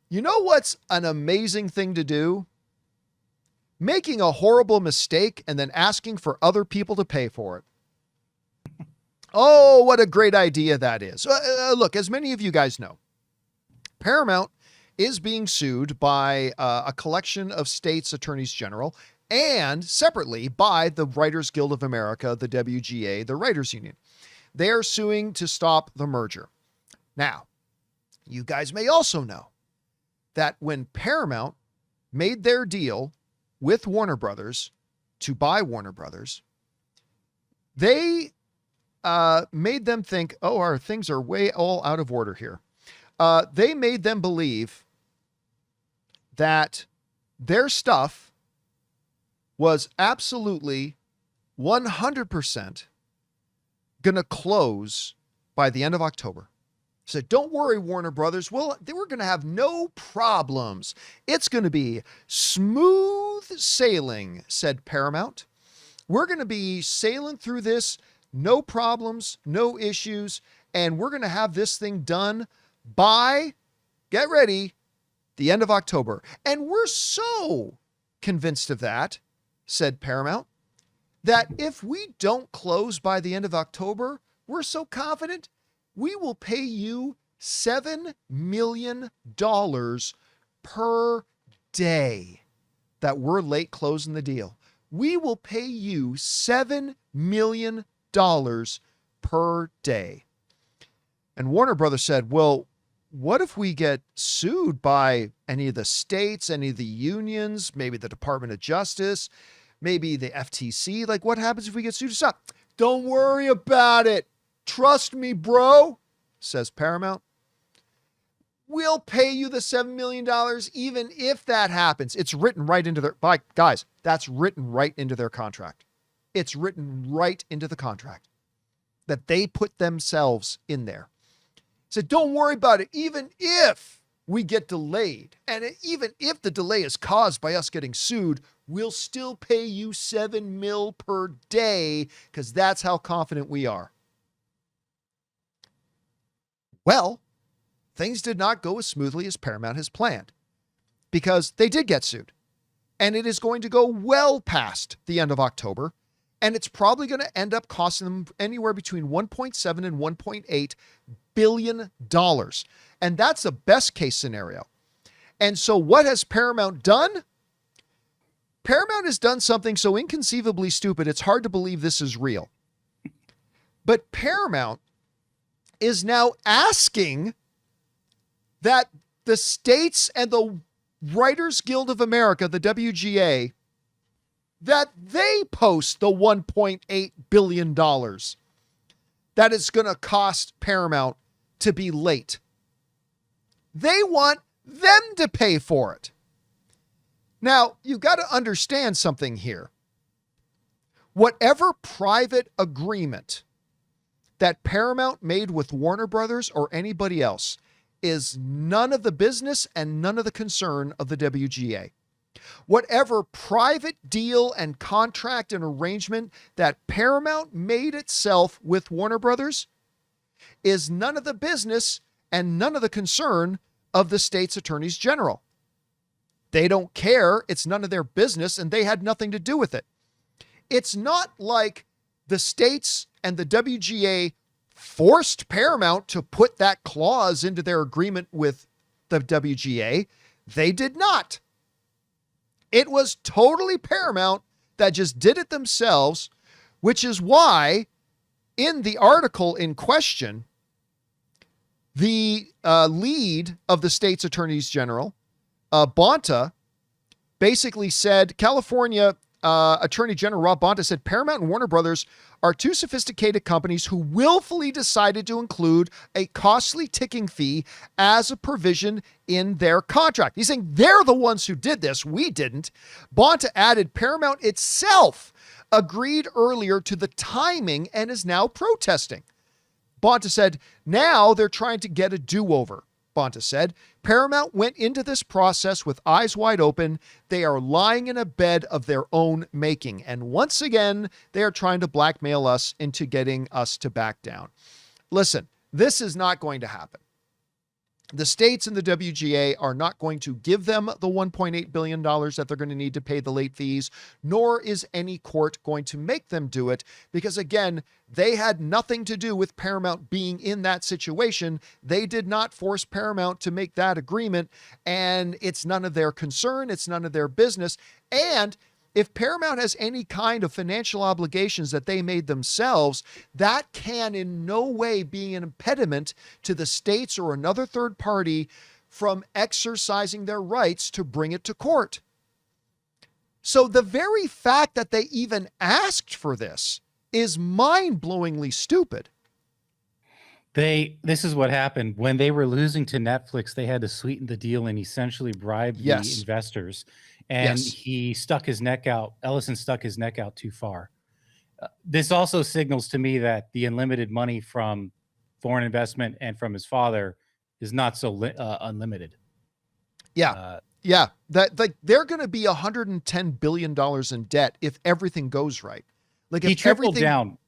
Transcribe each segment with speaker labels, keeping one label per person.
Speaker 1: You know what's an amazing thing to do? Making a horrible mistake and then asking for other people to pay for it. Oh, what a great idea that is. Look, as many of you guys know, Paramount is being sued by a collection of states' attorneys general and separately by the Writers Guild of America, the WGA, the Writers Union. They are suing to stop the merger. Now, you guys may also know that when Paramount made their deal with Warner Brothers to buy Warner Brothers, they made them think, oh, our things are way all out of order here. They made them believe that their stuff was absolutely 100% going to close by the end of October. Said, don't worry, Warner Brothers. Well, they were going to have no problems. It's going to be smooth sailing, said Paramount. We're going to be sailing through this, no problems, no issues, and we're going to have this thing done by, get ready, the end of October. And we're so convinced of that, said Paramount, that if we don't close by the end of October, we're so confident we will pay you $7 million per day that we're late closing the deal. We will pay you $7 million per day. And Warner Brothers said, well, what if we get sued by any of the states, any of the unions, maybe the Department of Justice, maybe the FTC? Like, what happens if we get sued to stop? Don't worry about it. Trust me, bro, says Paramount. We'll pay you the $7 million even if that happens. It's written right into guys, that's written right into their contract. It's written right into the contract that they put themselves in there. Said, don't worry about it. Even if we get delayed, and even if the delay is caused by us getting sued, we'll still pay you $7 million per day because that's how confident we are. Well, things did not go as smoothly as Paramount has planned because they did get sued, and it is going to go well past the end of October, and it's probably going to end up costing them anywhere between 1.7 and 1.8 billion dollars. And that's the best case scenario. And so what has Paramount done? Paramount has done something so inconceivably stupid, it's hard to believe this is real. But Paramount is now asking that the states and the Writers Guild of America, the WGA, that they post the $1.8 billion that it's going to cost Paramount to be late. They want them to pay for it. Now, you've got to understand something here. Whatever private agreement that Paramount made with Warner Brothers or anybody else is none of the business and none of the concern of the WGA. Whatever private deal and contract and arrangement that Paramount made itself with Warner Brothers is none of the business and none of the concern of the state's attorneys general. They don't care. It's none of their business, and they had nothing to do with it. It's not like the states and the WGA forced Paramount to put that clause into their agreement with the WGA. They did not. It was totally Paramount that just did it themselves, which is why in the article in question, the lead of the state's attorneys general, Bonta, basically said, California Attorney General Rob Bonta said, Paramount and Warner Brothers are two sophisticated companies who willfully decided to include a costly ticking fee as a provision in their contract. He's saying they're the ones who did this. We didn't. Bonta added Paramount itself agreed earlier to the timing and is now protesting. Bonta said, now they're trying to get a do-over. Bonta said, Paramount went into this process with eyes wide open. They are lying in a bed of their own making. And once again, they are trying to blackmail us into getting us to back down. Listen, this is not going to happen. The states and the WGA are not going to give them the $1.8 billion that they're going to need to pay the late fees, nor is any court going to make them do it because, again, they had nothing to do with Paramount being in that situation. They did not force Paramount to make that agreement, and it's none of their concern. It's none of their business. And if Paramount has any kind of financial obligations that they made themselves, that can in no way be an impediment to the states or another third party from exercising their rights to bring it to court. So the very fact that they even asked for this is mind-blowingly stupid.
Speaker 2: This is what happened. When they were losing to Netflix, they had to sweeten the deal and essentially bribe the investors. And he stuck his neck out. Ellison stuck his neck out too far. This also signals to me that the unlimited money from foreign investment and from his father is not so unlimited.
Speaker 1: That like they're going to be $110 billion in debt if everything goes right. Like if
Speaker 2: he tripled down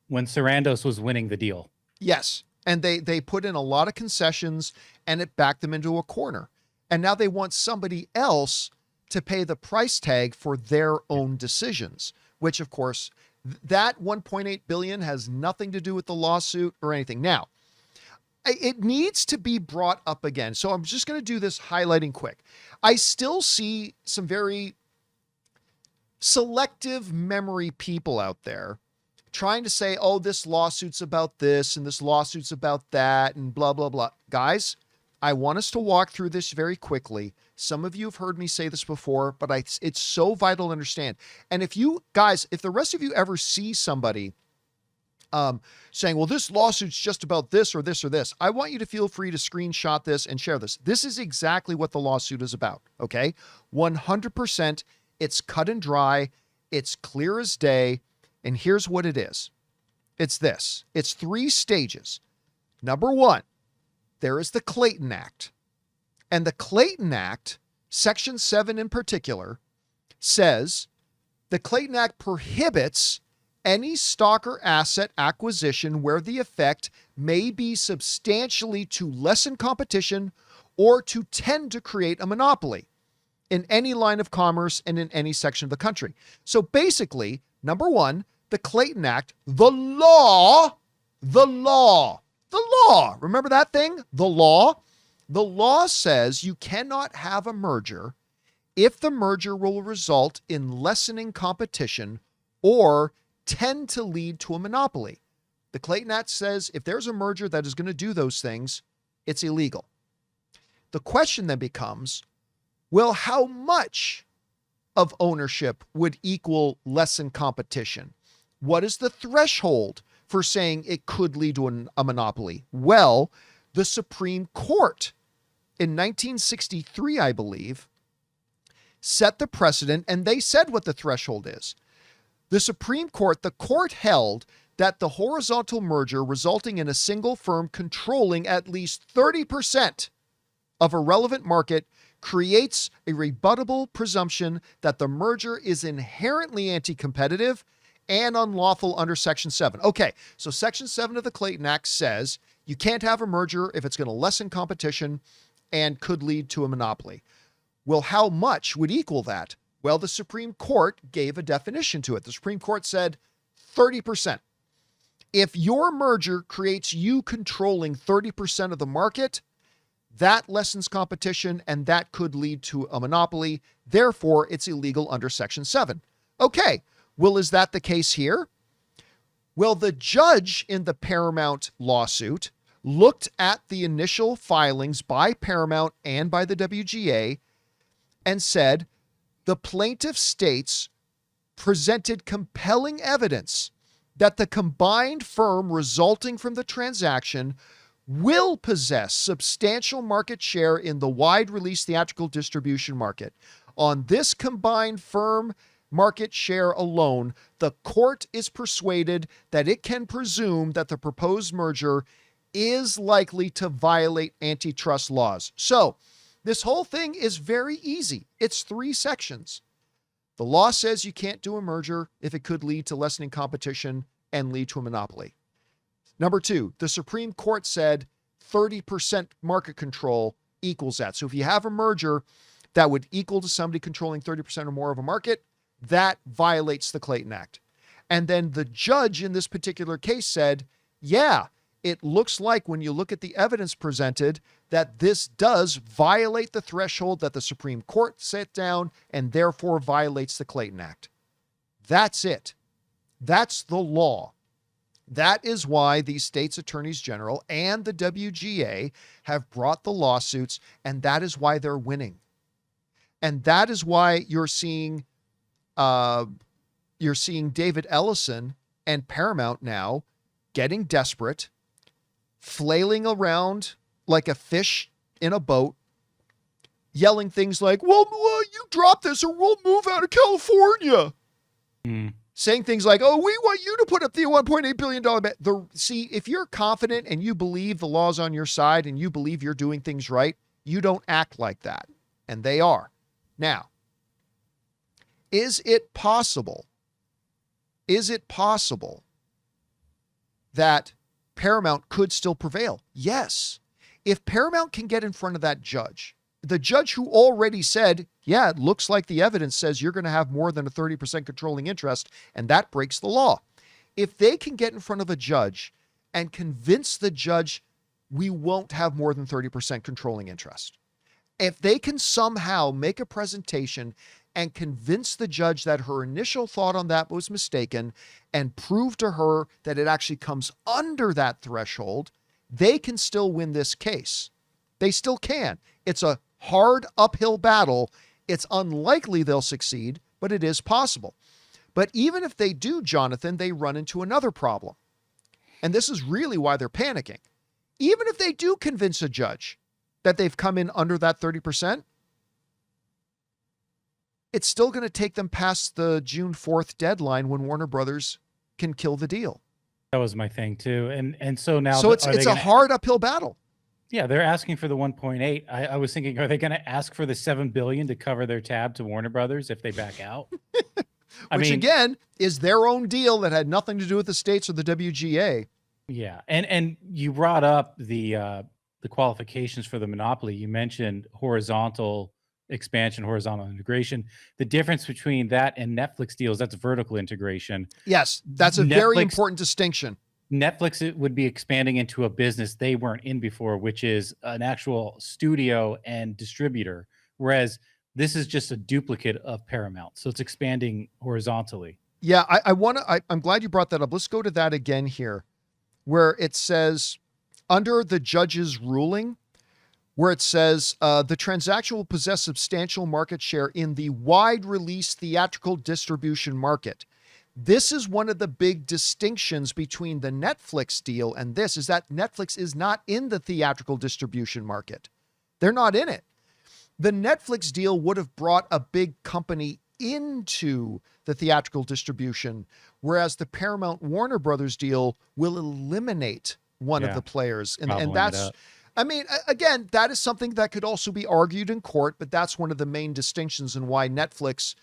Speaker 2: when Sarandos was winning the deal.
Speaker 1: Yes. And they put in a lot of concessions and it backed them into a corner. And now they want somebody else to pay the price tag for their own decisions, which of course that 1.8 billion has nothing to do with the lawsuit or anything. Now, it needs to be brought up again. So I'm just going to do this highlighting quick. I still see some very selective memory people out there trying to say, oh, this lawsuit's about this and this lawsuit's about that and blah, blah, blah. Guys, I want us to walk through this very quickly. Some of you have heard me say this before, but it's so vital to understand. And if you guys, if the rest of you ever see somebody saying, well, this lawsuit's just about this or this or this, I want you to feel free to screenshot this and share this. This is exactly what the lawsuit is about. Okay. 100%. It's cut and dry. It's clear as day. And here's what it is. It's this. It's 3 stages. Number 1, there is the Clayton Act. And the Clayton Act, Section 7 in particular, says the Clayton Act prohibits any stock or asset acquisition where the effect may be substantially to lessen competition or to tend to create a monopoly in any line of commerce and in any section of the country. So basically, number 1, the Clayton Act, the law, remember that thing? The law says you cannot have a merger if the merger will result in lessening competition or tend to lead to a monopoly. The Clayton Act says if there's a merger that is going to do those things, it's illegal. The question then becomes, well, how much of ownership would equal lessen competition? What is the threshold for saying it could lead to a monopoly? Well, the Supreme Court in 1963, I believe, set the precedent, and they said what the threshold is. The Supreme Court, the court held that the horizontal merger resulting in a single firm controlling at least 30% of a relevant market creates a rebuttable presumption that the merger is inherently anti-competitive and unlawful under Section 7. Okay, so Section 7 of the Clayton Act says you can't have a merger if it's going to lessen competition and could lead to a monopoly. Well, how much would equal that? Well, the Supreme Court gave a definition to it. The Supreme Court said 30%. If your merger creates you controlling 30% of the market, that lessens competition and that could lead to a monopoly. Therefore, it's illegal under Section 7. Okay, well, is that the case here? Well, the judge in the Paramount lawsuit looked at the initial filings by Paramount and by the WGA and said the plaintiff states presented compelling evidence that the combined firm resulting from the transaction will possess substantial market share in the wide release theatrical distribution market. On this combined firm market share alone, the court is persuaded that it can presume that the proposed merger is likely to violate antitrust laws. So this whole thing is very easy. It's 3 sections. The law says you can't do a merger if it could lead to lessening competition and lead to a monopoly. Number 2, the Supreme Court said 30% market control equals that. So if you have a merger that would equal to somebody controlling 30% or more of a market, that violates the Clayton Act. And then the judge in this particular case said, yeah, it looks like when you look at the evidence presented that this does violate the threshold that the Supreme Court set down and therefore violates the Clayton Act. That's it. That's the law. That is why these states' attorneys general and the WGA have brought the lawsuits, and that is why they're winning. And that is why you're seeing David Ellison and Paramount now getting desperate, flailing around like a fish in a boat, yelling things like, well, you drop this or we'll move out of California. Saying things like, oh, we want you to put up the $1.8 billion bet. See, if you're confident and you believe the law's on your side and you believe you're doing things right, you don't act like that. And they are. Now, is it possible that Paramount could still prevail? Yes. If Paramount can get in front of that judge, the judge who already said, yeah, it looks like the evidence says you're going to have more than a 30% controlling interest, and that breaks the law. If they can get in front of a judge and convince the judge we won't have more than 30% controlling interest, if they can somehow make a presentation and convince the judge that her initial thought on that was mistaken and prove to her that it actually comes under that threshold, they can still win this case. They still can. It's a hard uphill battle. It's unlikely they'll succeed, but it is possible. But even if they do, Jonathan, they run into another problem. And this is really why they're panicking. Even if they do convince a judge that they've come in under that 30%, it's still going to take them past the June 4th deadline when Warner Brothers can kill the deal.
Speaker 2: That was my thing too. And so now,
Speaker 1: so it's a hard uphill battle.
Speaker 2: Yeah, they're asking for the 1.8. I was thinking, are they going to ask for the $7 billion to cover their tab to Warner Brothers if they back out?
Speaker 1: Which again is their own deal that had nothing to do with the states or the WGA.
Speaker 2: Yeah, and you brought up the qualifications for the monopoly. You mentioned horizontal expansion, horizontal integration. The difference between that and Netflix deals, that's vertical integration.
Speaker 1: Yes, that's a very important distinction.
Speaker 2: Netflix, it would be expanding into a business they weren't in before, which is an actual studio and distributor, whereas this is just a duplicate of Paramount. So it's expanding horizontally.
Speaker 1: Yeah, I'm glad you brought that up. Let's go to that again here, where it says, under the judge's ruling, where it says the transaction will possess substantial market share in the wide release theatrical distribution market. This is one of the big distinctions between the Netflix deal and this, is that Netflix is not in the theatrical distribution market. They're not in it. The Netflix deal would have brought a big company into the theatrical distribution, whereas the Paramount Warner Brothers deal will eliminate one of the players. And that's, I mean, again, that is something that could also be argued in court, but that's one of the main distinctions in why Netflix,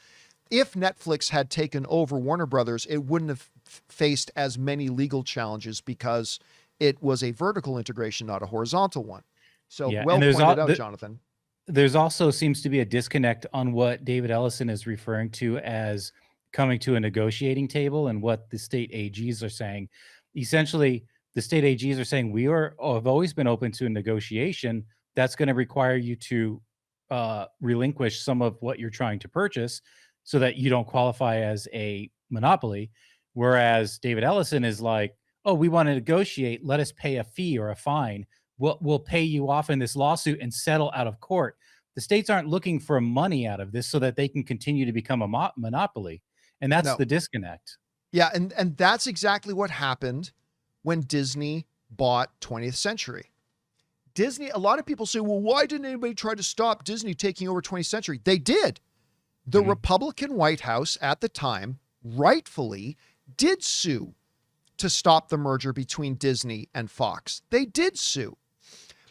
Speaker 1: if Netflix had taken over Warner Brothers, it wouldn't have faced as many legal challenges because it was a vertical integration, not a horizontal one. So well pointed out, Jonathan.
Speaker 2: There's also seems to be a disconnect on what David Ellison is referring to as coming to a negotiating table and what the state AGs are saying. Essentially, the state AGs are saying have always been open to a negotiation. That's going to require you to relinquish some of what you're trying to purchase so that you don't qualify as a monopoly. Whereas David Ellison is like, oh, we want to negotiate. Let us pay a fee or a fine. We'll pay you off in this lawsuit and settle out of court. The states aren't looking for money out of this so that they can continue to become a monopoly. And that's the disconnect.
Speaker 1: Yeah, and that's exactly what happened when Disney bought 20th Century. Disney, a lot of people say, well, why didn't anybody try to stop Disney taking over 20th Century? They did. The Republican White House at the time rightfully did sue to stop the merger between Disney and Fox. They did sue.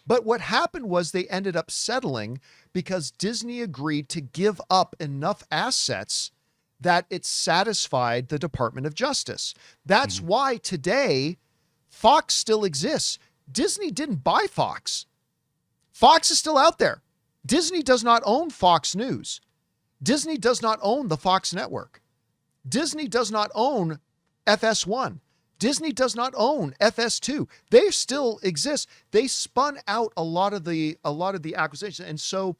Speaker 1: But what happened was they ended up settling because Disney agreed to give up enough assets that it satisfied the Department of Justice. That's why today Fox still exists. Disney didn't buy Fox. Fox is still out there. Disney does not own Fox News. Disney does not own the Fox network. Disney does not own FS1. Disney does not own FS2. They still exist. They spun out a lot of the acquisition. And so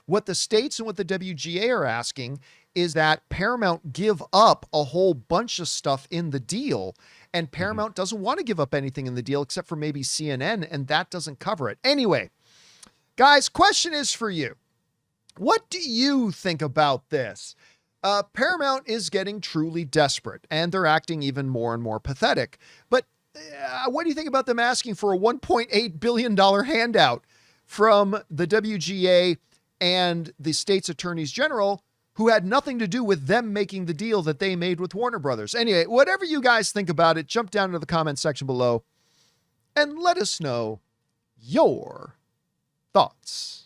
Speaker 1: what the states and what the WGA are asking is that Paramount give up a whole bunch of stuff in the deal. And Paramount doesn't want to give up anything in the deal except for maybe CNN, and that doesn't cover it. Anyway, guys, question is for you. What do you think about this? Paramount is getting truly desperate, and they're acting even more and more pathetic. But what do you think about them asking for a $1.8 billion handout from the WGA and the state's attorneys general, who had nothing to do with them making the deal that they made with Warner Brothers? Anyway, whatever you guys think about it, jump down into the comment section below and let us know your thoughts.